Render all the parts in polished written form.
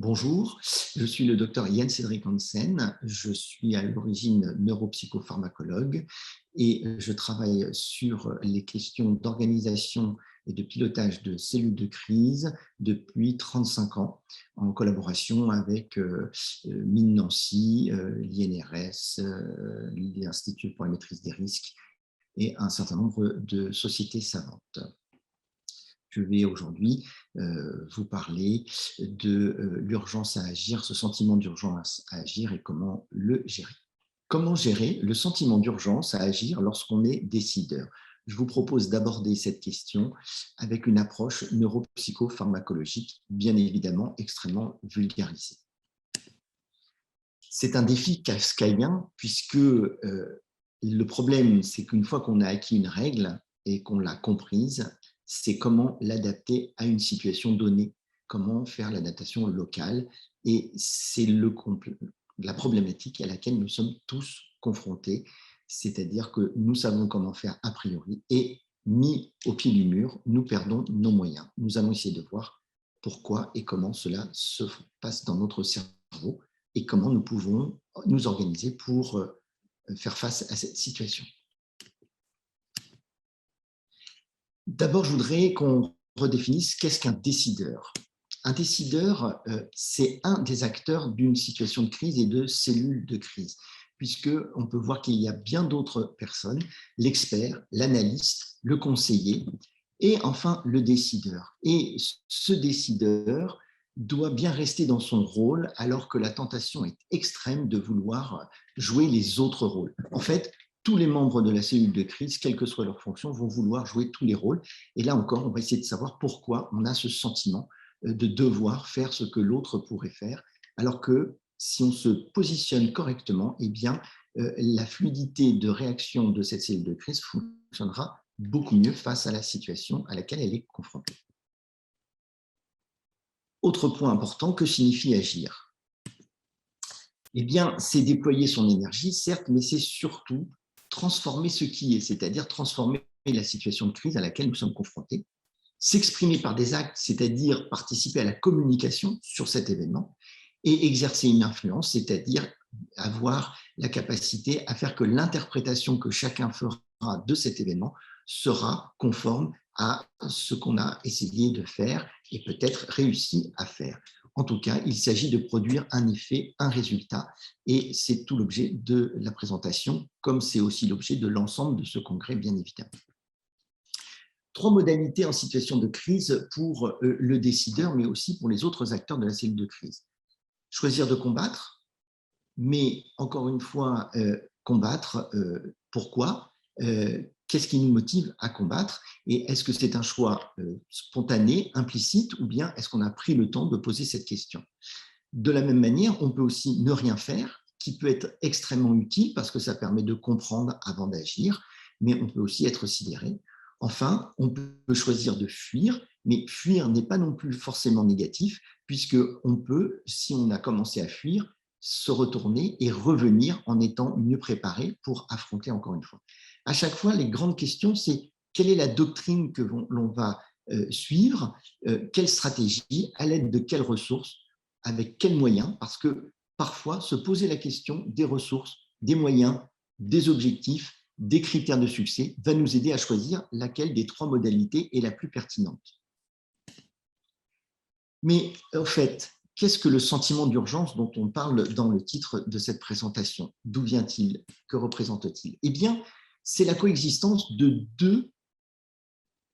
Bonjour, je suis le docteur Jens-Cédric Hansen, je suis à l'origine neuropsychopharmacologue et je travaille sur les questions d'organisation et de pilotage de cellules de crise depuis 35 ans, en collaboration avec MINE-Nancy, l'INRS, l'Institut pour la maîtrise des risques et un certain nombre de sociétés savantes. Je vais aujourd'hui vous parler de l'urgence à agir, ce sentiment d'urgence à agir et comment le gérer. Comment gérer le sentiment d'urgence à agir lorsqu'on est décideur? Je vous propose d'aborder cette question avec une approche neuropsychopharmacologique, bien évidemment extrêmement vulgarisée. C'est un défi kafkaïen puisque le problème, c'est qu'une fois qu'on a acquis une règle et qu'on l'a comprise, c'est comment l'adapter à une situation donnée, comment faire l'adaptation locale. Et c'est la problématique à laquelle nous sommes tous confrontés, c'est-à-dire que nous savons comment faire a priori et mis au pied du mur, nous perdons nos moyens. Nous allons essayer de voir pourquoi et comment cela se passe dans notre cerveau et comment nous pouvons nous organiser pour faire face à cette situation. D'abord, je voudrais qu'on redéfinisse qu'est-ce qu'un décideur. Un décideur, c'est un des acteurs d'une situation de crise et de cellules de crise, puisqu'on peut voir qu'il y a bien d'autres personnes, l'expert, l'analyste, le conseiller, et enfin le décideur. Et ce décideur doit bien rester dans son rôle alors que la tentation est extrême de vouloir jouer les autres rôles. En fait, tous les membres de la cellule de crise, quelle que soit leur fonction, vont vouloir jouer tous les rôles. Et là encore, on va essayer de savoir pourquoi on a ce sentiment de devoir faire ce que l'autre pourrait faire, alors que si on se positionne correctement, eh bien, la fluidité de réaction de cette cellule de crise fonctionnera beaucoup mieux face à la situation à laquelle elle est confrontée. Autre point important, que signifie agir? Eh bien, c'est déployer son énergie, certes, mais c'est surtout transformer ce qui est, c'est-à-dire transformer la situation de crise à laquelle nous sommes confrontés, s'exprimer par des actes, c'est-à-dire participer à la communication sur cet événement, et exercer une influence, c'est-à-dire avoir la capacité à faire que l'interprétation que chacun fera de cet événement sera conforme à ce qu'on a essayé de faire et peut-être réussi à faire. En tout cas, il s'agit de produire un effet, un résultat, et c'est tout l'objet de la présentation, comme c'est aussi l'objet de l'ensemble de ce congrès, bien évidemment. 3 modalités en situation de crise pour le décideur, mais aussi pour les autres acteurs de la cellule de crise. Choisir de combattre, mais encore une fois, combattre, pourquoi? Qu'est-ce qui nous motive à combattre? Et est-ce que c'est un choix spontané, implicite, ou bien est-ce qu'on a pris le temps de poser cette question? De la même manière, on peut aussi ne rien faire, qui peut être extrêmement utile parce que ça permet de comprendre avant d'agir, mais on peut aussi être sidéré. Enfin, on peut choisir de fuir, mais fuir n'est pas non plus forcément négatif, puisqu'on peut, si on a commencé à fuir, se retourner et revenir en étant mieux préparé pour affronter encore une fois. À chaque fois, les grandes questions, c'est quelle est la doctrine que l'on va suivre, quelle stratégie, à l'aide de quelles ressources, avec quels moyens, parce que parfois, se poser la question des ressources, des moyens, des objectifs, des critères de succès va nous aider à choisir laquelle des 3 modalités est la plus pertinente. Mais en fait, qu'est-ce que le sentiment d'urgence dont on parle dans le titre de cette présentation? D'où vient-il? Que représente-t-il? Eh bien, c'est la coexistence de 2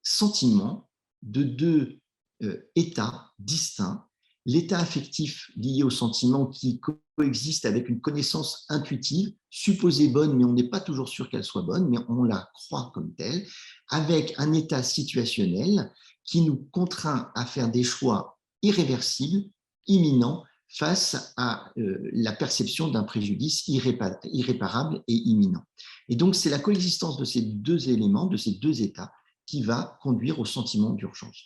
sentiments, de 2 états distincts. L'état affectif lié au sentiment qui coexiste avec une connaissance intuitive, supposée bonne, mais on n'est pas toujours sûr qu'elle soit bonne, mais on la croit comme telle, avec un état situationnel qui nous contraint à faire des choix irréversibles, imminents, face à la perception d'un préjudice irréparable et imminent. Et donc, c'est la coexistence de ces 2 éléments, de ces 2 états, qui va conduire au sentiment d'urgence.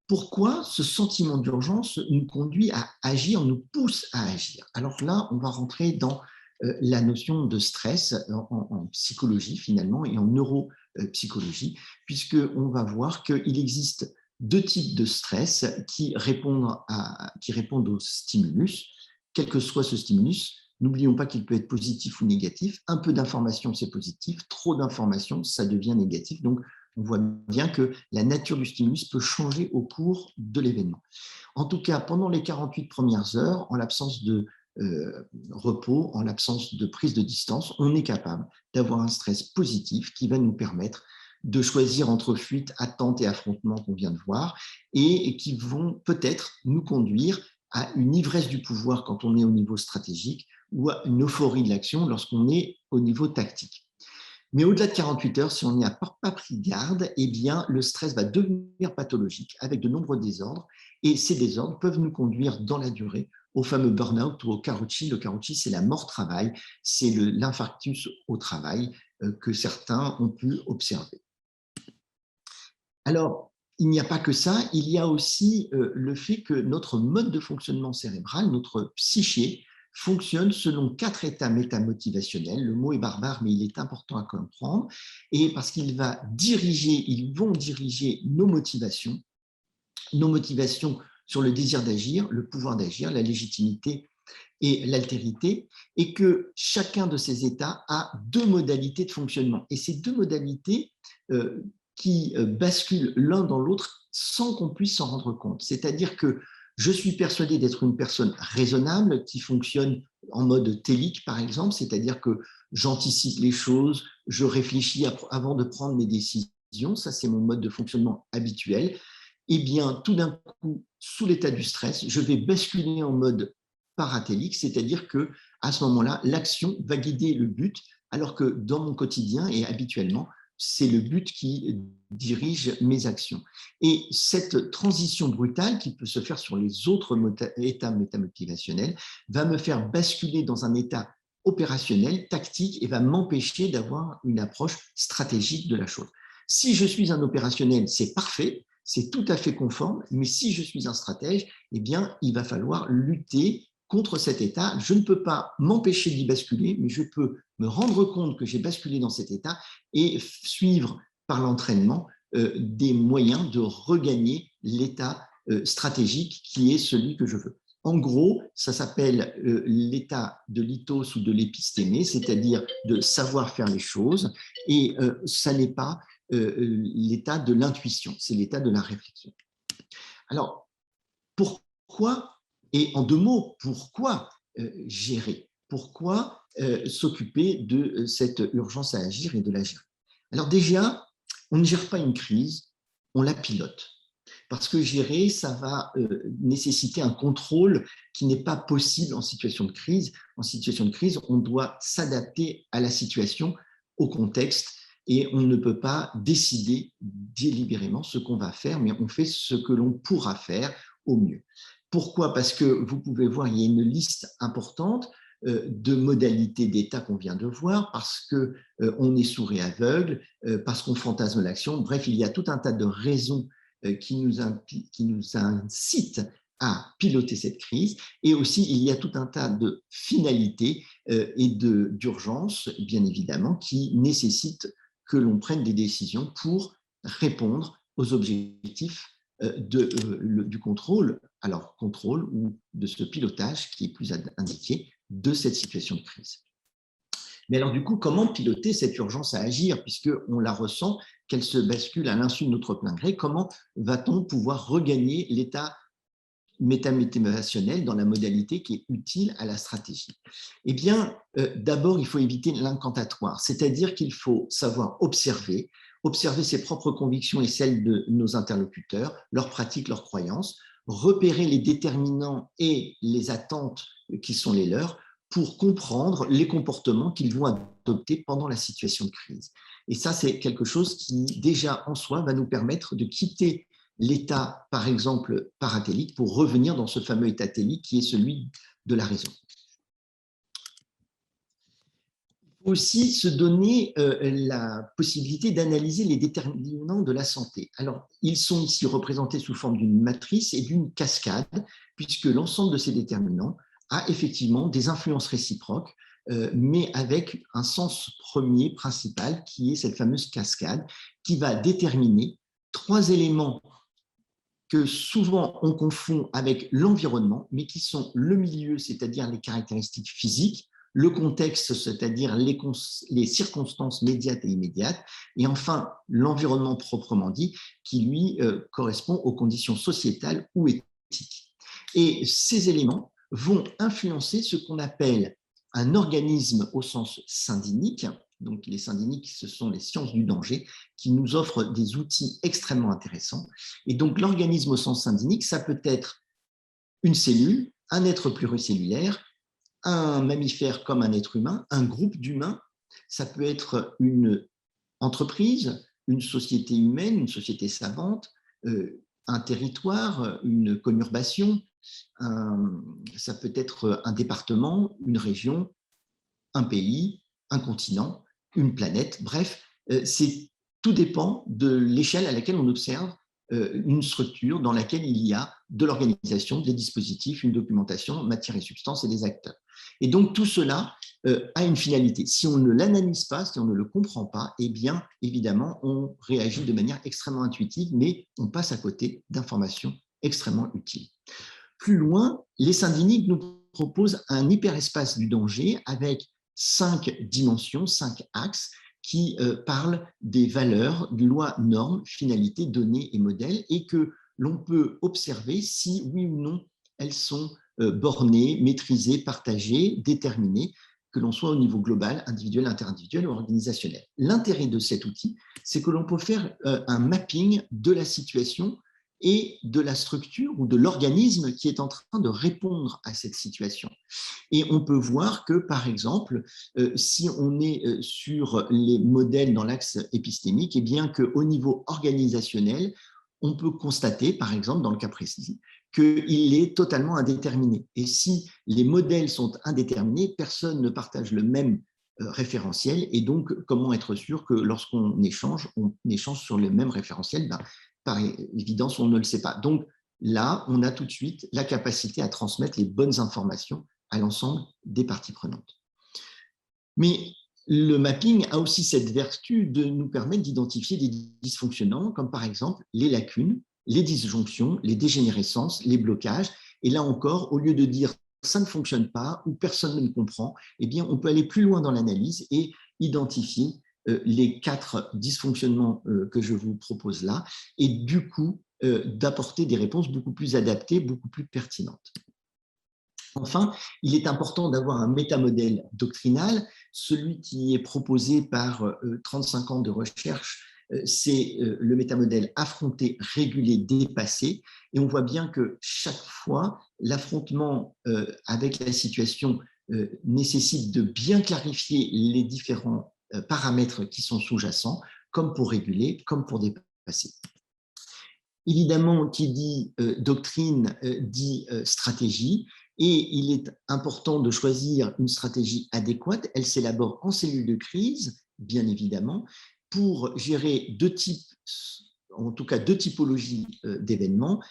Pourquoi ce sentiment d'urgence nous conduit à agir, nous pousse à agir? Alors là, on va rentrer dans la notion de stress en psychologie finalement et en neuropsychologie, puisqu'on va voir qu'il existe deux types de stress qui répondent au stimulus, quel que soit ce stimulus. N'oublions pas qu'il peut être positif ou négatif. Un peu d'information, c'est positif. Trop d'information, ça devient négatif. Donc, on voit bien que la nature du stimulus peut changer au cours de l'événement. En tout cas, pendant les 48 premières heures, en l'absence de repos, en l'absence de prise de distance, on est capable d'avoir un stress positif qui va nous permettre de choisir entre fuite, attente et affrontement qu'on vient de voir, et qui vont peut-être nous conduire à une ivresse du pouvoir quand on est au niveau stratégique ou à une euphorie de l'action lorsqu'on est au niveau tactique. Mais au-delà de 48 heures, si on n'y a pas pris garde, eh bien, le stress va devenir pathologique avec de nombreux désordres. Et ces désordres peuvent nous conduire dans la durée au fameux burn-out ou au karoshi. Le karoshi, c'est la mort-travail, c'est l'infarctus au travail que certains ont pu observer. Alors, il n'y a pas que ça, il y a aussi le fait que notre mode de fonctionnement cérébral, notre psyché, fonctionne selon 4 états métamotivationnels. Le mot est barbare, mais il est important à comprendre. Et parce ils vont diriger nos motivations sur le désir d'agir, le pouvoir d'agir, la légitimité et l'altérité, et que chacun de ces états a deux modalités de fonctionnement. Et ces deux modalités qui basculent l'un dans l'autre sans qu'on puisse s'en rendre compte. C'est-à-dire que je suis persuadé d'être une personne raisonnable qui fonctionne en mode télique, par exemple, c'est-à-dire que j'anticipe les choses, je réfléchis avant de prendre mes décisions, ça c'est mon mode de fonctionnement habituel. Eh bien, tout d'un coup, sous l'état du stress, je vais basculer en mode paratélique, c'est-à-dire que à ce moment-là, l'action va guider le but, alors que dans mon quotidien et habituellement, c'est le but qui dirige mes actions. Et cette transition brutale qui peut se faire sur les autres états métamotivationnels va me faire basculer dans un état opérationnel, tactique, et va m'empêcher d'avoir une approche stratégique de la chose. Si je suis un opérationnel, c'est parfait, c'est tout à fait conforme, mais si je suis un stratège, eh bien, il va falloir lutter contre cet état. Je ne peux pas m'empêcher d'y basculer, mais je peux me rendre compte que j'ai basculé dans cet état et suivre par l'entraînement des moyens de regagner l'état stratégique qui est celui que je veux. En gros, ça s'appelle l'état de lithos ou de l'épistémé, c'est-à-dire de savoir faire les choses, et ça n'est pas l'état de l'intuition, c'est l'état de la réflexion. Alors, pourquoi, et en deux mots, pourquoi gérer? Pourquoi s'occuper de cette urgence à agir et de la gérer? Alors déjà, on ne gère pas une crise, on la pilote. Parce que gérer, ça va nécessiter un contrôle qui n'est pas possible en situation de crise. En situation de crise, on doit s'adapter à la situation, au contexte, et on ne peut pas décider délibérément ce qu'on va faire, mais on fait ce que l'on pourra faire au mieux. Pourquoi? Parce que vous pouvez voir, il y a une liste importante de modalités d'état qu'on vient de voir, parce qu'on est sourd et aveugle, parce qu'on fantasme l'action. Bref, il y a tout un tas de raisons qui nous incite à piloter cette crise. Et aussi, il y a tout un tas de finalités et d'urgences, bien évidemment, qui nécessitent que l'on prenne des décisions pour répondre aux objectifs du contrôle, alors contrôle ou de ce pilotage qui est plus indiqué de cette situation de crise. Mais alors du coup, comment piloter cette urgence à agir, puisqu'on la ressent, qu'elle se bascule à l'insu de notre plein gré? Comment va-t-on pouvoir regagner l'état métamotivationnel dans la modalité qui est utile à la stratégie? Eh bien, d'abord, il faut éviter l'incantatoire, c'est-à-dire qu'il faut savoir observer ses propres convictions et celles de nos interlocuteurs, leurs pratiques, leurs croyances, repérer les déterminants et les attentes qui sont les leurs, pour comprendre les comportements qu'ils vont adopter pendant la situation de crise. Et ça, c'est quelque chose qui, déjà en soi, va nous permettre de quitter l'état, par exemple, paratélique pour revenir dans ce fameux état télique qui est celui de la raison. Il faut aussi se donner la possibilité d'analyser les déterminants de la santé. Alors, ils sont ici représentés sous forme d'une matrice et d'une cascade, puisque l'ensemble de ces déterminants a effectivement des influences réciproques, mais avec un sens premier principal qui est cette fameuse cascade qui va déterminer 3 éléments que souvent on confond avec l'environnement, mais qui sont le milieu, c'est-à-dire les caractéristiques physiques, le contexte, c'est-à-dire les circonstances médiates et immédiates, et enfin l'environnement proprement dit, qui lui correspond aux conditions sociétales ou éthiques. Et ces éléments vont influencer ce qu'on appelle un organisme au sens syndynique. Donc les syndyniques, ce sont les sciences du danger qui nous offrent des outils extrêmement intéressants. Et donc l'organisme au sens syndynique, ça peut être une cellule, un être pluricellulaire, un mammifère comme un être humain, un groupe d'humains, ça peut être une entreprise, une société humaine, une société savante, un territoire, une conurbation, ça peut être un département, une région, un pays, un continent, une planète. Bref, tout dépend de l'échelle à laquelle on observe une structure dans laquelle il y a de l'organisation, des dispositifs, une documentation, matière et substance et des acteurs. Et donc tout cela a une finalité. Si on ne l'analyse pas, si on ne le comprend pas, eh bien évidemment on réagit de manière extrêmement intuitive, mais on passe à côté d'informations extrêmement utiles. Plus loin, les syndyniques nous proposent un hyperespace du danger avec 5 dimensions, 5 axes qui parlent des valeurs, lois, normes, finalités, données et modèles, et que l'on peut observer si oui ou non elles sont bornées, maîtrisées, partagées, déterminées, que l'on soit au niveau global, individuel, interindividuel ou organisationnel. L'intérêt de cet outil, c'est que l'on peut faire un mapping de la situation et de la structure ou de l'organisme qui est en train de répondre à cette situation. Et on peut voir que, par exemple, si on est sur les modèles dans l'axe épistémique, et bien qu'au niveau organisationnel, on peut constater, par exemple, dans le cas précis, qu'il est totalement indéterminé. Et si les modèles sont indéterminés, personne ne partage le même référentiel. Et donc, comment être sûr que lorsqu'on échange sur le même référentiel? Par évidence, on ne le sait pas. Donc là, on a tout de suite la capacité à transmettre les bonnes informations à l'ensemble des parties prenantes. Mais le mapping a aussi cette vertu de nous permettre d'identifier des dysfonctionnements, comme par exemple les lacunes, les disjonctions, les dégénérescences, les blocages. Et là encore, au lieu de dire ça ne fonctionne pas ou personne ne comprend, eh bien, on peut aller plus loin dans l'analyse et identifier les 4 dysfonctionnements que je vous propose là, et du coup, d'apporter des réponses beaucoup plus adaptées, beaucoup plus pertinentes. Enfin, il est important d'avoir un métamodèle doctrinal. Celui qui est proposé par 35 ans de recherche, c'est le métamodèle affronter, réguler, dépasser. Et on voit bien que chaque fois, l'affrontement avec la situation nécessite de bien clarifier les différents paramètres qui sont sous-jacents, comme pour réguler, comme pour dépasser. Évidemment, qui dit doctrine dit stratégie, et il est important de choisir une stratégie adéquate. Elle s'élabore en cellule de crise, bien évidemment, pour gérer deux types, en tout cas deux typologies d'événements,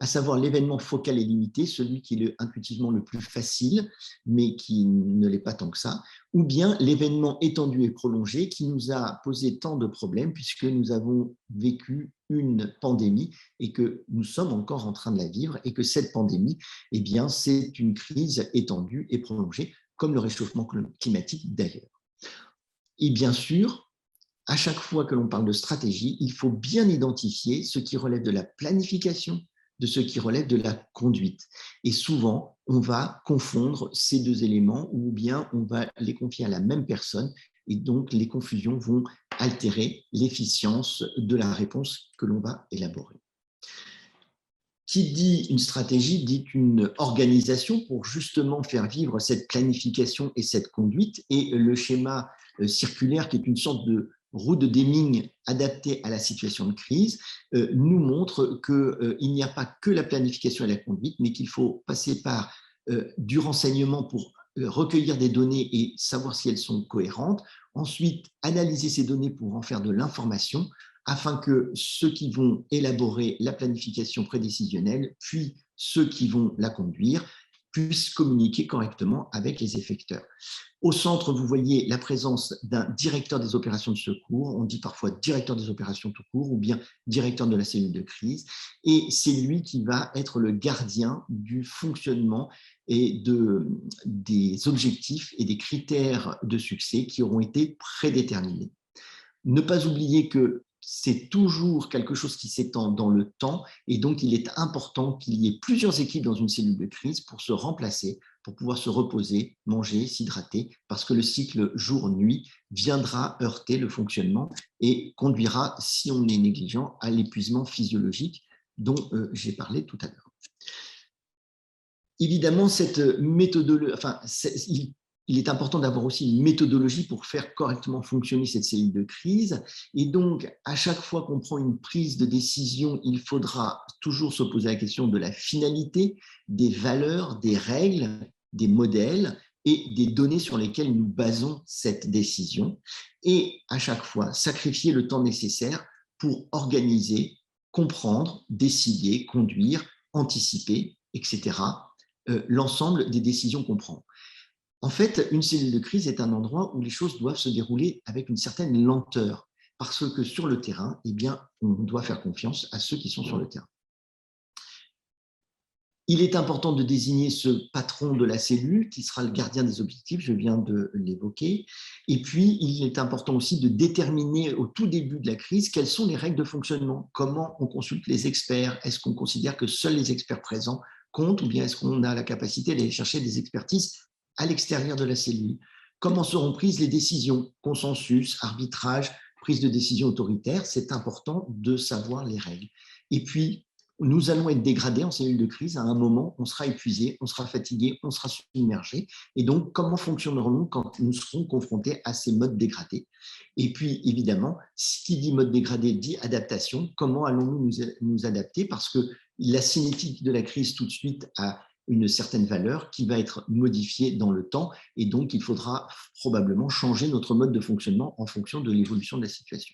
à savoir l'événement focal et limité, celui qui est intuitivement le plus facile, mais qui ne l'est pas tant que ça, ou bien l'événement étendu et prolongé qui nous a posé tant de problèmes puisque nous avons vécu une pandémie et que nous sommes encore en train de la vivre, et que cette pandémie, eh bien, c'est une crise étendue et prolongée, comme le réchauffement climatique d'ailleurs. Et bien sûr, à chaque fois que l'on parle de stratégie, il faut bien identifier ce qui relève de la planification, de ce qui relève de la conduite. Et souvent, on va confondre ces deux éléments, ou bien on va les confier à la même personne, et donc les confusions vont altérer l'efficience de la réponse que l'on va élaborer. Qui dit une stratégie dit une organisation pour justement faire vivre cette planification et cette conduite, et le schéma circulaire, qui est une sorte de roue de Deming adaptée à la situation de crise, nous montre qu'il n'y a pas que la planification et la conduite, mais qu'il faut passer par du renseignement pour recueillir des données et savoir si elles sont cohérentes, ensuite analyser ces données pour en faire de l'information, afin que ceux qui vont élaborer la planification prédécisionnelle, puis ceux qui vont la conduire, puisse communiquer correctement avec les effecteurs. Au centre, vous voyez la présence d'un directeur des opérations de secours, on dit parfois directeur des opérations tout court, ou bien directeur de la cellule de crise, et c'est lui qui va être le gardien du fonctionnement et des objectifs et des critères de succès qui auront été prédéterminés. Ne pas oublier que c'est toujours quelque chose qui s'étend dans le temps et donc il est important qu'il y ait plusieurs équipes dans une cellule de crise pour se remplacer, pour pouvoir se reposer, manger, s'hydrater, parce que le cycle jour-nuit viendra heurter le fonctionnement et conduira, si on est négligent, à l'épuisement physiologique dont j'ai parlé tout à l'heure. Évidemment, cette méthodologie, il est important d'avoir aussi une méthodologie pour faire correctement fonctionner cette cellule de crise. Et donc, à chaque fois qu'on prend une prise de décision, il faudra toujours se poser la question de la finalité, des valeurs, des règles, des modèles et des données sur lesquelles nous basons cette décision. Et à chaque fois, sacrifier le temps nécessaire pour organiser, comprendre, décider, conduire, anticiper, etc. L'ensemble des décisions qu'on prend. En fait, une cellule de crise est un endroit où les choses doivent se dérouler avec une certaine lenteur, parce que sur le terrain, eh bien, on doit faire confiance à ceux qui sont sur le terrain. Il est important de désigner ce patron de la cellule qui sera le gardien des objectifs, je viens de l'évoquer. Et puis, il est important aussi de déterminer au tout début de la crise quelles sont les règles de fonctionnement, comment on consulte les experts, est-ce qu'on considère que seuls les experts présents comptent ou bien est-ce qu'on a la capacité d'aller chercher des expertises à l'extérieur de la cellule. Comment seront prises les décisions, consensus, arbitrage, prise de décision autoritaire, c'est important de savoir les règles. Et puis, nous allons être dégradés en cellule de crise. À un moment, on sera épuisé, on sera fatigué, on sera submergé. Et donc, comment fonctionnerons-nous quand nous serons confrontés à ces modes dégradés? Et puis, évidemment, ce qui dit mode dégradé dit adaptation. Comment allons-nous nous adapter? Parce que la cinétique de la crise, tout de suite, a une certaine valeur qui va être modifiée dans le temps et donc il faudra probablement changer notre mode de fonctionnement en fonction de l'évolution de la situation.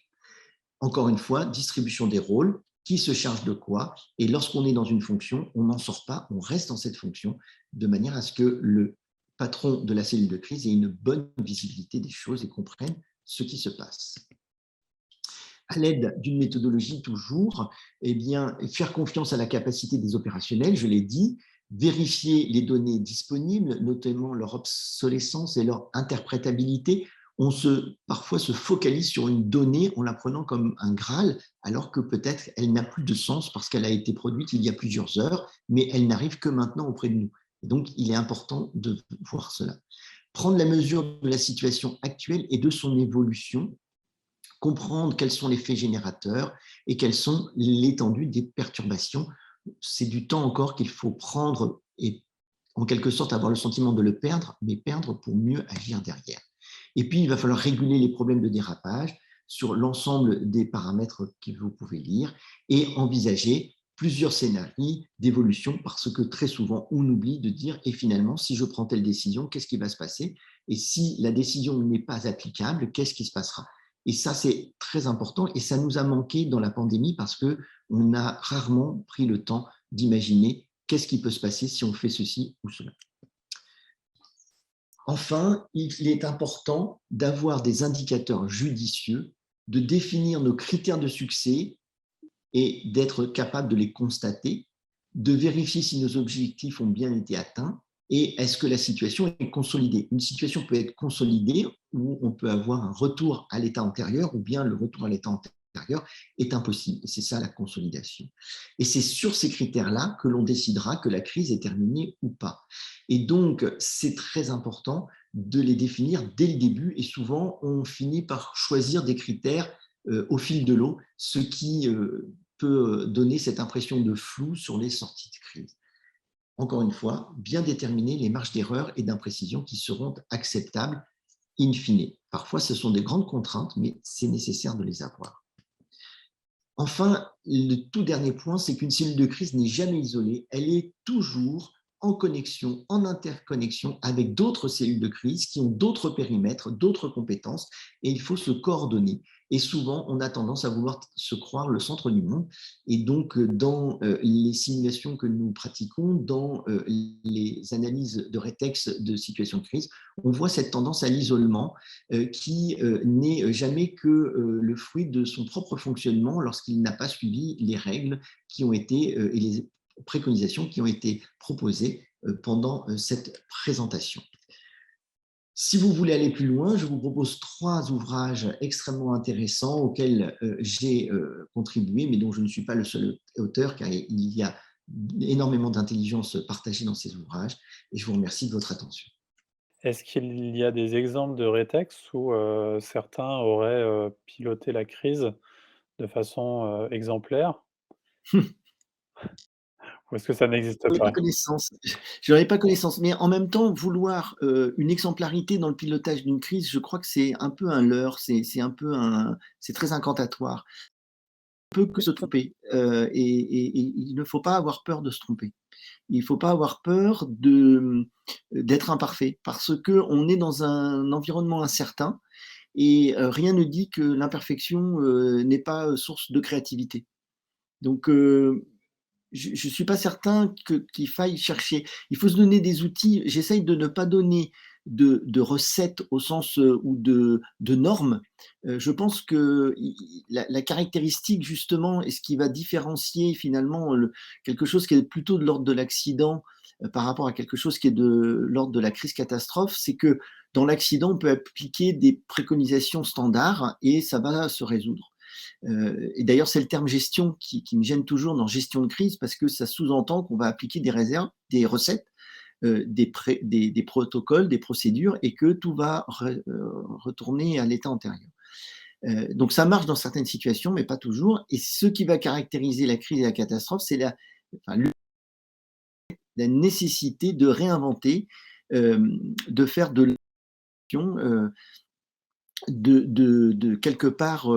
Encore une fois, distribution des rôles, qui se charge de quoi, et lorsqu'on est dans une fonction, on n'en sort pas, on reste dans cette fonction de manière à ce que le patron de la cellule de crise ait une bonne visibilité des choses et comprenne ce qui se passe. À l'aide d'une méthodologie toujours, eh bien, faire confiance à la capacité des opérationnels, je l'ai dit, vérifier les données disponibles, notamment leur obsolescence et leur interprétabilité. On parfois se focalise sur une donnée en la prenant comme un Graal, alors que peut-être elle n'a plus de sens parce qu'elle a été produite il y a plusieurs heures, mais elle n'arrive que maintenant auprès de nous. Et donc, il est important de voir cela. Prendre la mesure de la situation actuelle et de son évolution, comprendre quels sont les faits générateurs et quelles sont l'étendue des perturbations. C'est du temps encore qu'il faut prendre et en quelque sorte avoir le sentiment de le perdre, mais perdre pour mieux agir derrière. Et puis, il va falloir réguler les problèmes de dérapage sur l'ensemble des paramètres que vous pouvez lire et envisager plusieurs scénarios d'évolution parce que très souvent, on oublie de dire et finalement, si je prends telle décision, qu'est-ce qui va se passer? Et si la décision n'est pas applicable, qu'est-ce qui se passera? Et ça, c'est très important et ça nous a manqué dans la pandémie parce qu'on a rarement pris le temps d'imaginer qu'est-ce qui peut se passer si on fait ceci ou cela. Enfin, il est important d'avoir des indicateurs judicieux, de définir nos critères de succès et d'être capable de les constater, de vérifier si nos objectifs ont bien été atteints et est-ce que la situation est consolidée. Une situation peut être consolidée où on peut avoir un retour à l'état antérieur ou bien le retour à l'état antérieur est impossible. C'est ça la consolidation. Et c'est sur ces critères-là que l'on décidera que la crise est terminée ou pas. Et donc, c'est très important de les définir dès le début et souvent, on finit par choisir des critères au fil de l'eau, ce qui peut donner cette impression de flou sur les sorties de crise. Encore une fois, bien déterminer les marges d'erreur et d'imprécision qui seront acceptables in fine. Parfois, ce sont des grandes contraintes, mais c'est nécessaire de les avoir. Enfin, le tout dernier point, c'est qu'une cellule de crise n'est jamais isolée, elle est toujours en connexion, en interconnexion avec d'autres cellules de crise qui ont d'autres périmètres, d'autres compétences, et il faut se coordonner. Et souvent, on a tendance à vouloir se croire le centre du monde. Et donc, dans les simulations que nous pratiquons, dans les analyses de rétextes de situations de crise, on voit cette tendance à l'isolement qui n'est jamais que le fruit de son propre fonctionnement lorsqu'il n'a pas suivi les règles qui ont été et les préconisations qui ont été proposées pendant cette présentation. Si vous voulez aller plus loin, je vous propose 3 ouvrages extrêmement intéressants auxquels j'ai contribué, mais dont je ne suis pas le seul auteur, car il y a énormément d'intelligence partagée dans ces ouvrages, et je vous remercie de votre attention. Est-ce qu'il y a des exemples de rétextes où, certains auraient, piloté la crise de façon, exemplaire? Ou est-ce que ça n'existe J'en ai pas pas? connaissance. J'en ai pas connaissance, mais en même temps, vouloir une exemplarité dans le pilotage d'une crise, je crois que c'est un peu un leurre, c'est très incantatoire. On peut que se tromper et il ne faut pas avoir peur de se tromper. Il ne faut pas avoir peur d'être imparfait parce qu'on est dans un environnement incertain et rien ne dit que l'imperfection n'est pas source de créativité. Donc, je ne suis pas certain qu'il faille chercher. Il faut se donner des outils. J'essaye de ne pas donner de recettes au sens ou de normes. Je pense que la caractéristique, justement, et ce qui va différencier finalement quelque chose qui est plutôt de l'ordre de l'accident par rapport à quelque chose qui est de l'ordre de la crise catastrophe, c'est que dans l'accident, on peut appliquer des préconisations standards et ça va se résoudre. Et d'ailleurs, c'est le terme gestion qui me gêne toujours dans gestion de crise parce que ça sous-entend qu'on va appliquer des réserves, des recettes, des protocoles, des procédures et que tout va retourner à l'état antérieur. Donc ça marche dans certaines situations, mais pas toujours. Et ce qui va caractériser la crise et la catastrophe, c'est la nécessité de réinventer, de faire de l'action, de quelque part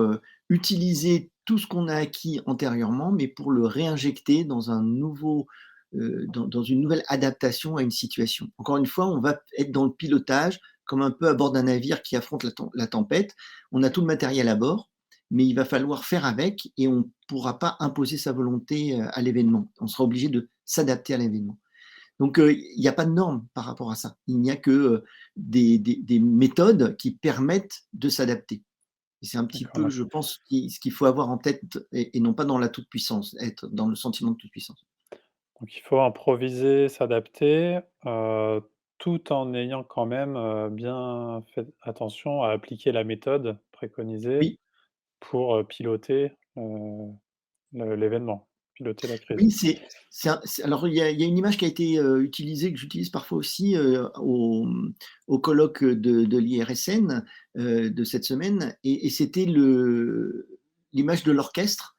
utiliser tout ce qu'on a acquis antérieurement, mais pour le réinjecter dans un nouveau, dans une nouvelle adaptation à une situation. Encore une fois, on va être dans le pilotage, comme un peu à bord d'un navire qui affronte la tempête. On a tout le matériel à bord, mais il va falloir faire avec et on ne pourra pas imposer sa volonté à l'événement. On sera obligé de s'adapter à l'événement. Donc, il n'y a pas de normes par rapport à ça. Il n'y a que des méthodes qui permettent de s'adapter. Et c'est un petit peu, D'accord. je pense, ce qu'il faut avoir en tête et non pas dans la toute-puissance, être dans le sentiment de toute-puissance. Donc il faut improviser, s'adapter, tout en ayant quand même, bien fait attention à appliquer la méthode préconisée Oui, pour, piloter, l'événement, piloter la crise. oui, alors il y a une image qui a été utilisée, que j'utilise parfois aussi au colloque de l'IRSN de cette semaine, et c'était l'image de l'orchestre,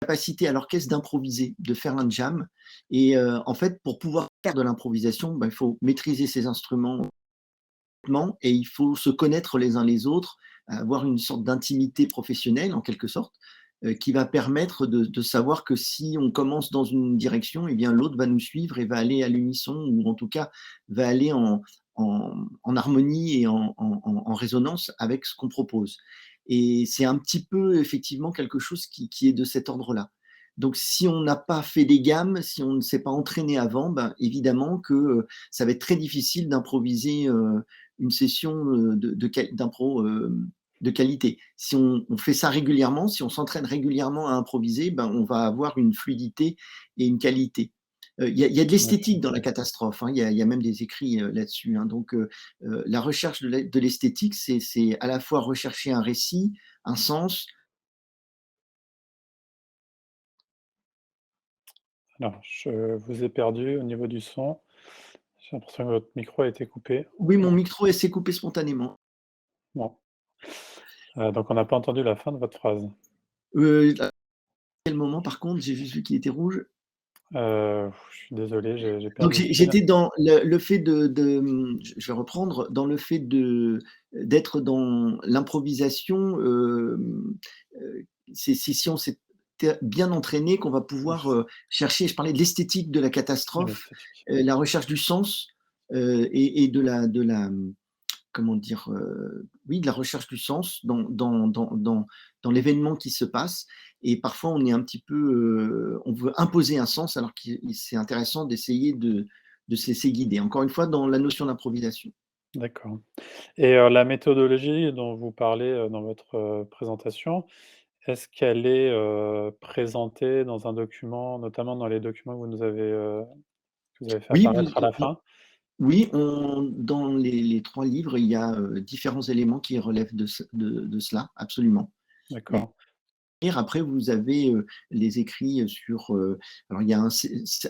capacité à l'orchestre d'improviser, de faire un jam. Et en fait, pour pouvoir faire de l'improvisation, il faut maîtriser ses instruments et il faut se connaître les uns les autres, avoir une sorte d'intimité professionnelle en quelque sorte, qui va permettre de savoir que si on commence dans une direction, eh bien l'autre va nous suivre et va aller à l'unisson, ou en tout cas va aller en harmonie et en résonance avec ce qu'on propose. Et c'est un petit peu effectivement quelque chose qui est de cet ordre-là. Donc si on n'a pas fait des gammes, si on ne s'est pas entraîné avant, ben, évidemment que ça va être très difficile d'improviser une session d'impro de qualité. Si on fait ça régulièrement, si on s'entraîne régulièrement à improviser, ben, on va avoir une fluidité et une qualité. Il y a de l'esthétique dans la catastrophe, hein, il y a même des écrits là-dessus. Hein. Donc, la recherche de l'esthétique, c'est à la fois rechercher un récit, un sens. Alors, je vous ai perdu au niveau du son. J'ai l'impression que votre micro a été coupé. Oui, mon Bon, micro s'est coupé spontanément. bon, donc on n'a pas entendu la fin de votre phrase. À quel moment, par contre, j'ai juste vu qu'il était rouge. Je suis désolé, j'ai Donc perdu le fil. j'étais dans le fait je vais reprendre, dans le fait d'être dans l'improvisation, c'est si on sait bien entraîné qu'on va pouvoir chercher. Je parlais de l'esthétique de la catastrophe, l'esthétique. la recherche du sens et de la comment dire, oui, de la recherche du sens dans l'événement qui se passe. Et parfois, on est un petit peu, on veut imposer un sens, alors que c'est intéressant d'essayer de se laisser guider. Encore une fois, dans la notion d'improvisation. D'accord et la méthodologie dont vous parlez, dans votre, présentation, est-ce qu'elle est, présentée dans un document, notamment dans les documents que vous avez fait Oui, apparaître à la fin? oui, dans les 3 livres, il y a différents éléments qui relèvent de cela, absolument. Et D'accord, après, vous avez les écrits sur. Alors, il y a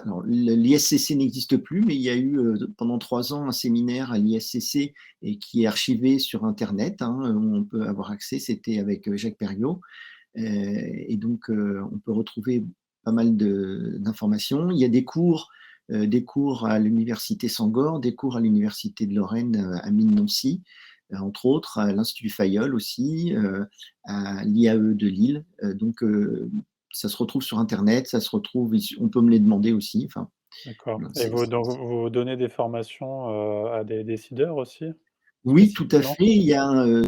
alors, l'ISCC n'existe plus, mais il y a eu pendant 3 ans un séminaire à l'ISCC et qui est archivé sur Internet, hein, où on peut avoir accès. C'était avec Jacques Perriot. Et donc, on peut retrouver pas mal d'informations. Il y a des cours à l'université Sangor, des cours à l'université de Lorraine à Mine-Nancy, entre autres, à l'Institut Fayol aussi, à l'IAE de Lille. Donc, ça se retrouve sur Internet, ça se retrouve, on peut me les demander aussi. Enfin, d'accord voilà, et vous donc vous donnez des formations, à des décideurs aussi, oui, tout à spécifiquement? fait. Il y a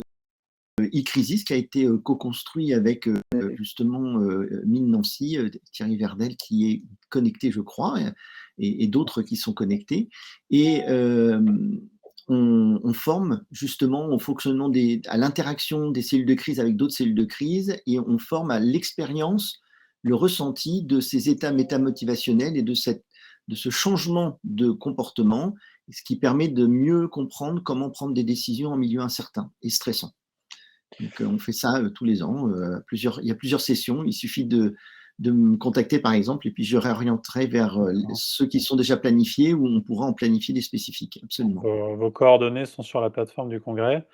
e-Crisis qui a été co-construit avec justement Mine Nancy, Thierry Verdel qui est connecté, je crois, et d'autres qui sont connectés. Et on forme justement au fonctionnement à l'interaction des cellules de crise avec d'autres cellules de crise, et on forme à l'expérience, le ressenti de ces états métamotivationnels et de ce changement de comportement, ce qui permet de mieux comprendre comment prendre des décisions en milieu incertain et stressant. Donc, on fait ça tous les ans. Il y a plusieurs sessions. Il suffit de me contacter, par exemple, et puis je réorienterai vers D'accord. ceux qui sont déjà planifiés, ou on pourra en planifier des spécifiques. Absolument. Vos coordonnées sont sur la plateforme du congrès.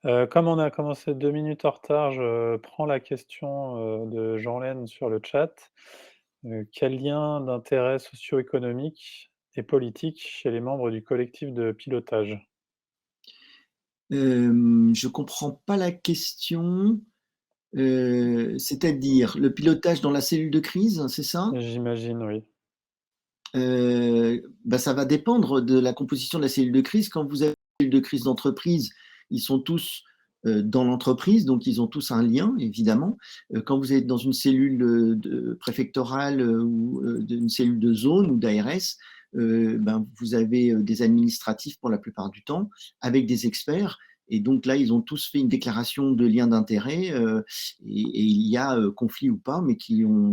Comme on a commencé 2 minutes en retard, je prends la question, de Jean-Laine sur le chat. Quel lien d'intérêt socio-économique et politique chez les membres du collectif de pilotage? Je ne comprends pas la question. C'est-à-dire le pilotage dans la cellule de crise, c'est ça? J'imagine, oui. Bah, ça va dépendre de la composition de la cellule de crise. Quand vous avez une cellule de crise d'entreprise, ils sont tous dans l'entreprise, donc ils ont tous un lien, évidemment. Quand vous êtes dans une cellule préfectorale ou une cellule de zone ou d'ARS, ben, vous avez des administratifs pour la plupart du temps, avec des experts. Et donc là, ils ont tous fait une déclaration de lien d'intérêt, et il y a conflit ou pas, mais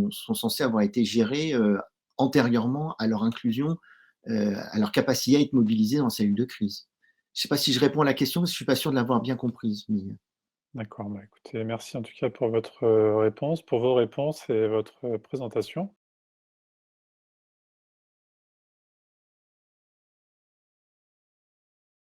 sont censés avoir été gérés antérieurement à leur inclusion, à leur capacité à être mobilisés dans la cellule de crise. Je ne sais pas si je réponds à la question, parce que je ne suis pas sûr de l'avoir bien comprise. Mais... D'accord, bah, écoutez, merci en tout cas pour votre, réponse, pour vos réponses et votre, présentation.